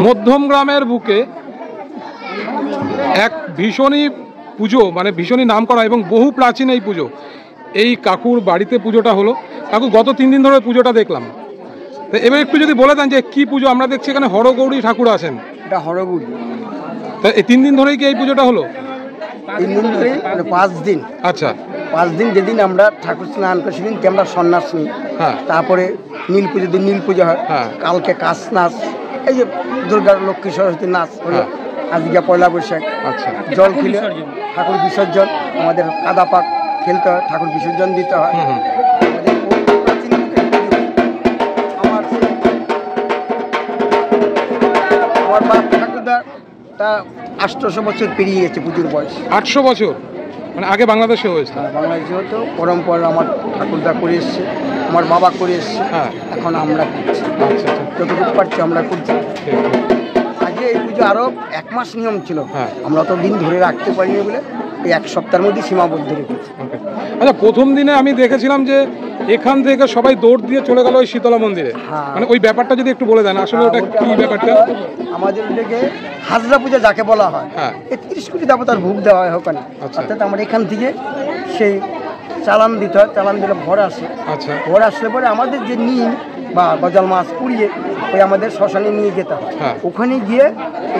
মধ্যম গ্রামের বুকে এক ভীষণই পুজো, মানে ভীষণই নাম করা এবং বহু প্রাচীন এই পুজো। এই কাকুর বাড়িতে পুজোটা হলো। কাকু, গত 3 দিন ধরে পুজোটা দেখলাম, তো এবার একটু যদি বলে দেন যে কি পুজো? আমরা দেখছি এখানে হরগৌরী ঠাকুর আছেন। এটা হরগৌরী। তা এই 3 দিন ধরেই কি এই পুজোটা হলো? 3 দিন ধরে, 5 দিন। আচ্ছা, 5 দিন যেদিন আমরা ঠাকুর স্নান করি সেদিন আমরা সন্ন্যাস নিই। হ্যাঁ। তারপরে নীল পুজো দিন নীল পুজো হয়। হ্যাঁ। কালকে কাশ নাচ, এই যে দুর্গা লক্ষ্মী সরস্বতী নাচ হলো। আজকে পয়লা বৈশাখ। আচ্ছা, জল খেলে ঠাকুর বিসর্জন, আমাদের কাদা পাক খেলতে হয়, ঠাকুর বিসর্জন দিতে হয়। আমার বাপ ঠাকুরদা তা 800 বছর পেরিয়ে গেছে পুজোর বয়স। 800 বছর, মানে আগে বাংলাদেশে হয়েছে। বাংলাদেশে হতো পরম্পরা, আমার ঠাকুরদা করে এসছে, আমার বাবা করে এসছে। হ্যাঁ। এখন আমরা করছি, আচ্ছা, যতটুকু পারছি আমরা করছি। আগে এই পুজো আরো 1 মাস নিয়ম ছিল। হ্যাঁ। আমরা তো দিন ধরে রাখতে পারিনি বলে এই 1 সপ্তাহের মধ্যে সীমাবদ্ধ রেখেছি। আচ্ছা, প্রথম দিনে আমি দেখেছিলাম যে এখান থেকে সবাই দৌড় দিয়ে চলে গেল ওই শীতলা মন্দিরে। হ্যাঁ। মানে ওই ব্যাপারটা যদি একটু বলে দেন, আসলে ওটা কি ব্যাপারটা? আমাদের এটাকে হাজরা পূজা যাকে বলা হয়। হ্যাঁ। 31 কোটি দেবতার ভোগ দেওয়া হয় ওখানে। আচ্ছা। অর্থাৎ আমরা এখান থেকে সেই চালান দিতে হয়, চালান দিলে ভর আসে। আচ্ছা। ভর আসলে পরে আমাদের যে নিম বা গজাল মাছ পুড়িয়ে ওই আমাদের শ্মশানে নিয়ে যেতে হয়। হ্যাঁ। ওখানে গিয়ে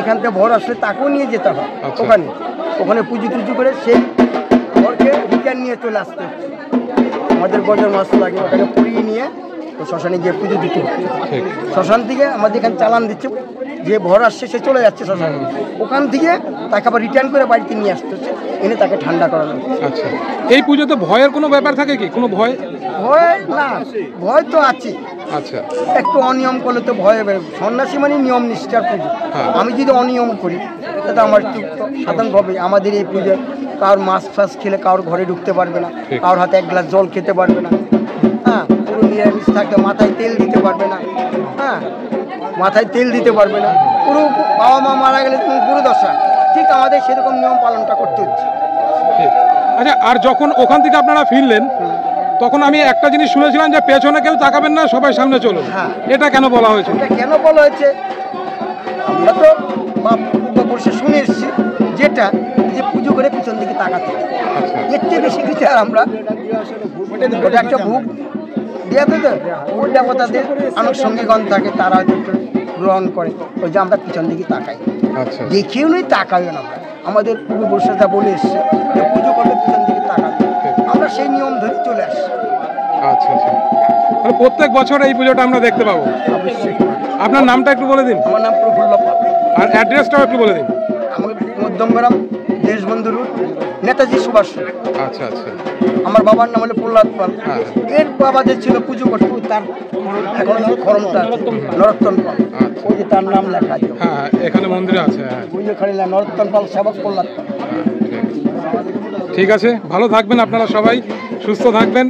এখান থেকে ভর আসলে তাকেও নিয়ে যেতে হয়। আচ্ছা। ওখানে পুজো টুজো করে সেই ভরকে রিটার্ন নিয়ে চলে আসতে হচ্ছে। আমাদের গজাল মাছ লাগে, ওখানে পুড়িয়ে নিয়ে তো শ্মশানে গিয়ে পুজো দিতে হয়। ঠিক। শ্মশান থেকে আমাদের এখানে চালান দিচ্ছে, যে ভর আসছে সে চলে যাচ্ছে শ্মশানে। ওখান থেকে তাকে আবার রিটার্ন করে বাড়িতে নিয়ে আসতে হচ্ছে, এনে তাকে ঠান্ডা করানো হচ্ছে। আচ্ছা, এই পুজোতে ভয়ের কোনো ব্যাপার থাকে কি? কোনো ভয়? ভয় না, ভয় তো আছে। আচ্ছা। একটু অনিয়ম করলে তো ভয় হবে। সন্ন্যাসী মানে নিয়ম নিষ্ঠার পুজো। হ্যাঁ। আমি যদি অনিয়ম করি তাতে আমার একটু সাধারণভাবে আমাদের এই পুজোয় কারোর মাছ ফাছ খেলে কারোর ঘরে ঢুকতে পারবে না, ঠিক। কারোর হাতে 1 গ্লাস জল খেতে পারবে না। হ্যাঁ, পুরো নিরামিষ থাকতে, মাথায় তেল দিতে পারবে না। হ্যাঁ, মাথায় তেল দিতে পারবে না। পুরো বাবা মা মারা গেলে তুমি পুরো দশা, ঠিক আমাদের সেরকম নিয়ম পালনটা করতে হচ্ছে। ঠিক। আচ্ছা, আর যখন ওখান থেকে আপনারা ফিরলেন তখন আমি একটা জিনিস শুনেছিলাম যে পেছনে কেউ তাকাবেন না, সবাই সামনে চলুন। হ্যাঁ। এটা কেন বলা হয়েছে? এটা কেন বলা হয়েছে? আমরা তো পূর্বপুরুষে শুনে এসেছি যেটা, যে পুজো করে পিছন দিকে তাকাতে। আচ্ছা। এর চেয়ে বেশি কিছু আর আমরা, ওটা একটা ভোগ দেওয়াতে তো ওই দেবতাদের আনুষঙ্গিকগণ থাকে, তারা হয়তো একটু গ্রহণ করে। ওই যে আমরা পিছন দিকে তাকাই, আচ্ছা। দেখেও নই তাকাইও না। আমাদের পূর্বপুরুষরা বলে এসছে যে পুজো করলে পিছন দিকে তাকাবে, আমরা সেই নিয়ম ধরে চলে আসি। আচ্ছা আচ্ছা, মানে প্রত্যেক বছর এই পুজোটা আমরা দেখতে পাবো। অবশ্যই। আপনার নামটা একটু বলে দিন, আমার নাম প্রফুল্ল পাল। আর অ্যাড্রেসটাও একটু বলে দিন। আমার মধ্যমগ্রাম, দেশবন্ধু রোড, নেতাজি সুভাষ। আচ্ছা আচ্ছা। আমার বাবার নাম হলো প্রহ্লাদ পাল। হ্যাঁ। এর বাবা যে ছিল পুজো করতো, তার এখন খরমটা নরোত্তম পাল। ওই যে তার নাম লেখা আছে। হ্যাঁ, এখানে মন্দিরে আছে। হ্যাঁ, পুজো খালিলা নরোত্তম পাল, সেবক প্রহ্লাদ পাল। ঠিক আছে, ভালো থাকবেন আপনারা সবাই, সুস্থ থাকবেন।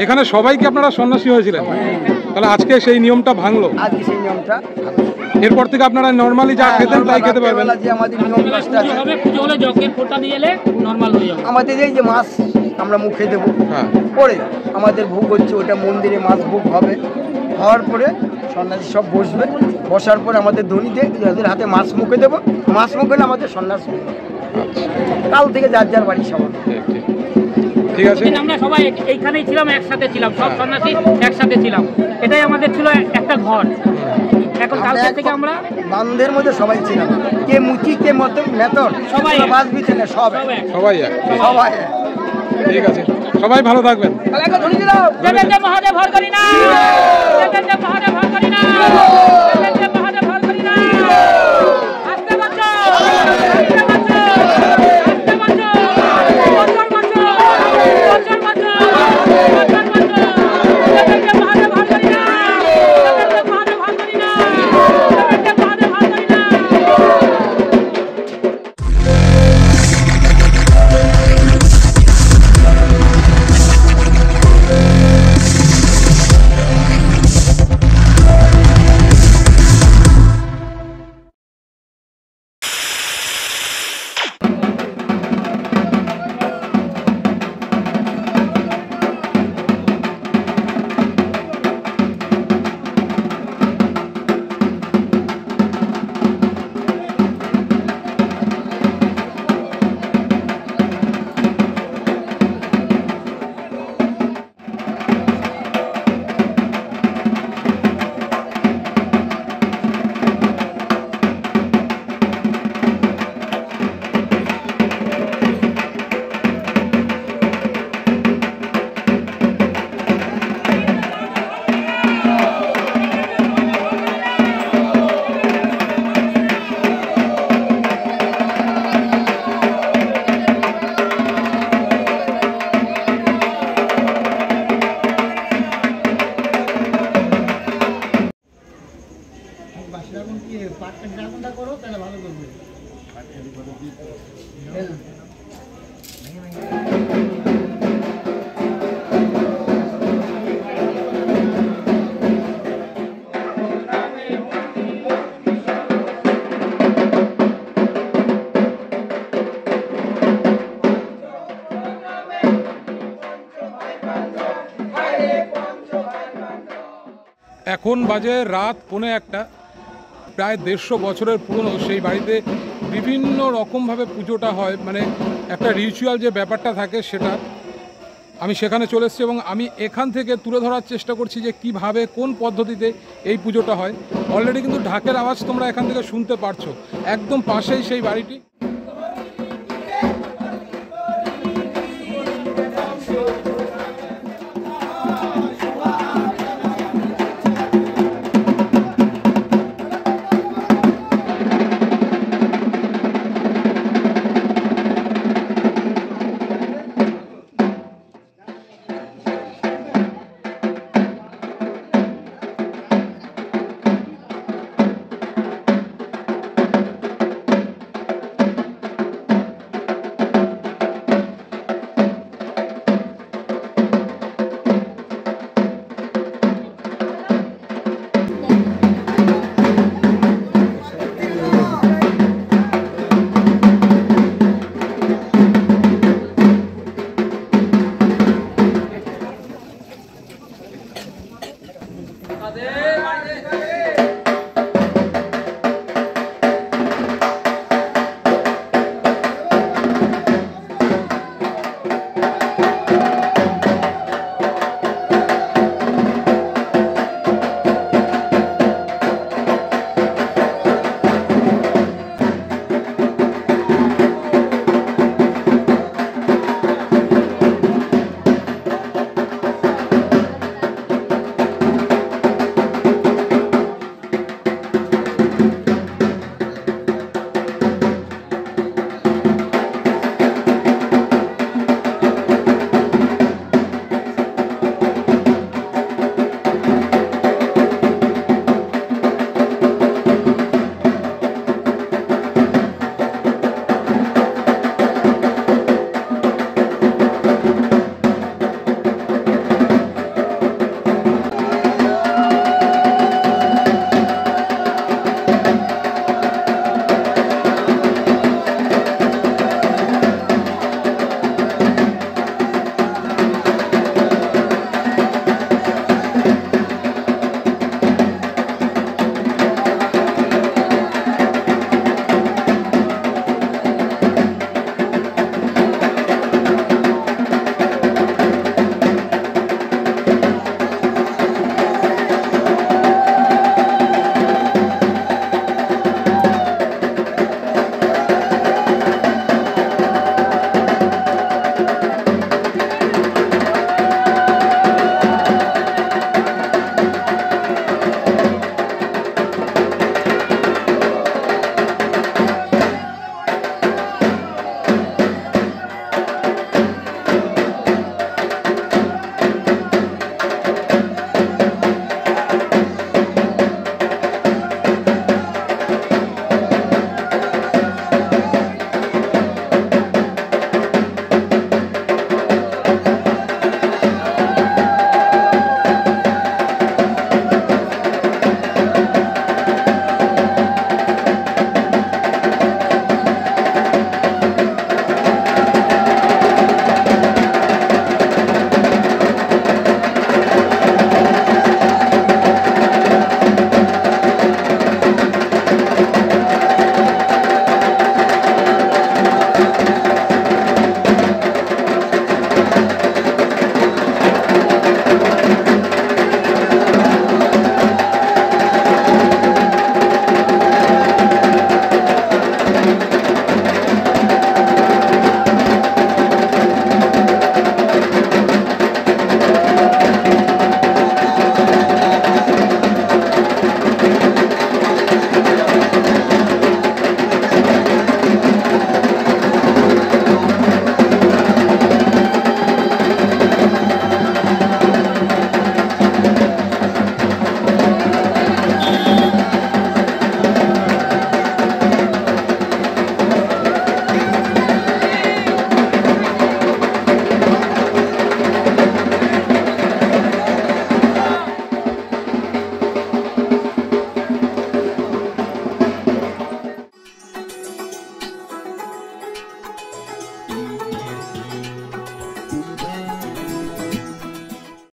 এখানে সবাইকে আপনারা সন্ন্যাসী হয়েছিলেন, তাহলে আজকে সেই নিয়মটা ভাঙলো। আজকে সেই নিয়মটা, এরপর থেকে আপনারা নর্মালি যা খেতেন তাই খেতে পারবেন। যে আমাদের নিয়ম কাজটা আছে, পুজো হলে জগের ফোঁটা দিয়ে এলে নরমাল হয়ে যাবে। আমাদের এই যে মাছ আমরা মুখে দেবো, হ্যাঁ। পরে আমাদের ভোগ হচ্ছে, ওটা মন্দিরে মাছ ভোগ হবে। হওয়ার পরে সন্ন্যাসী সব বসবে, বসার পরে আমাদের ধনীদের যাদের হাতে মাছ মুখে দেবো, মাছ মুখে হলে আমাদের সন্ন্যাস হবে। কাল থেকে যার যার বাড়ি সবার। ঠিক আছে, আমরা সবাই এইখানেই ছিলাম, একসাথে ছিলাম, সব সন্ন্যাসী একসাথে ছিলাম। এটাই আমাদের ছিল একটা ঘর। এখন কালকে থেকে আমরা বান্ধের মধ্যে সবাই ছিলাম, কে মুচি কে মতো মেতর, সবাই বাস বিছানে সব সবাই এক। সবাই। ঠিক আছে, সবাই ভালো থাকবেন। মহাদেব ভর করি না, মহাদেব ভর করি না, মহাদেব ভর করি না। আস্তে বাঁচো, আস্তে বাঁচো, আস্তে বাঁচো, বছর বাঁচো, বছর বাঁচো, বছর বাঁচো। মহাদেব ভর করি না, মহাদেব ভর করি না, মহাদেব ভর করি না। এখন বাজে রাত 1:15। প্রায় 150 বছরের পুরনো সেই বাড়িতে বিভিন্ন রকমভাবে পুজোটা হয়, মানে একটা রিচুয়াল যে ব্যাপারটা থাকে সেটা আমি সেখানে চলে এসেছি এবং আমি এখান থেকে তুলে ধরার চেষ্টা করছি যে কিভাবে কোন পদ্ধতিতে এই পুজোটা হয়। অলরেডি কিন্তু ঢাকের আওয়াজ তোমরা এখান থেকে শুনতে পারছো, একদম পাশেই সেই বাড়িটি।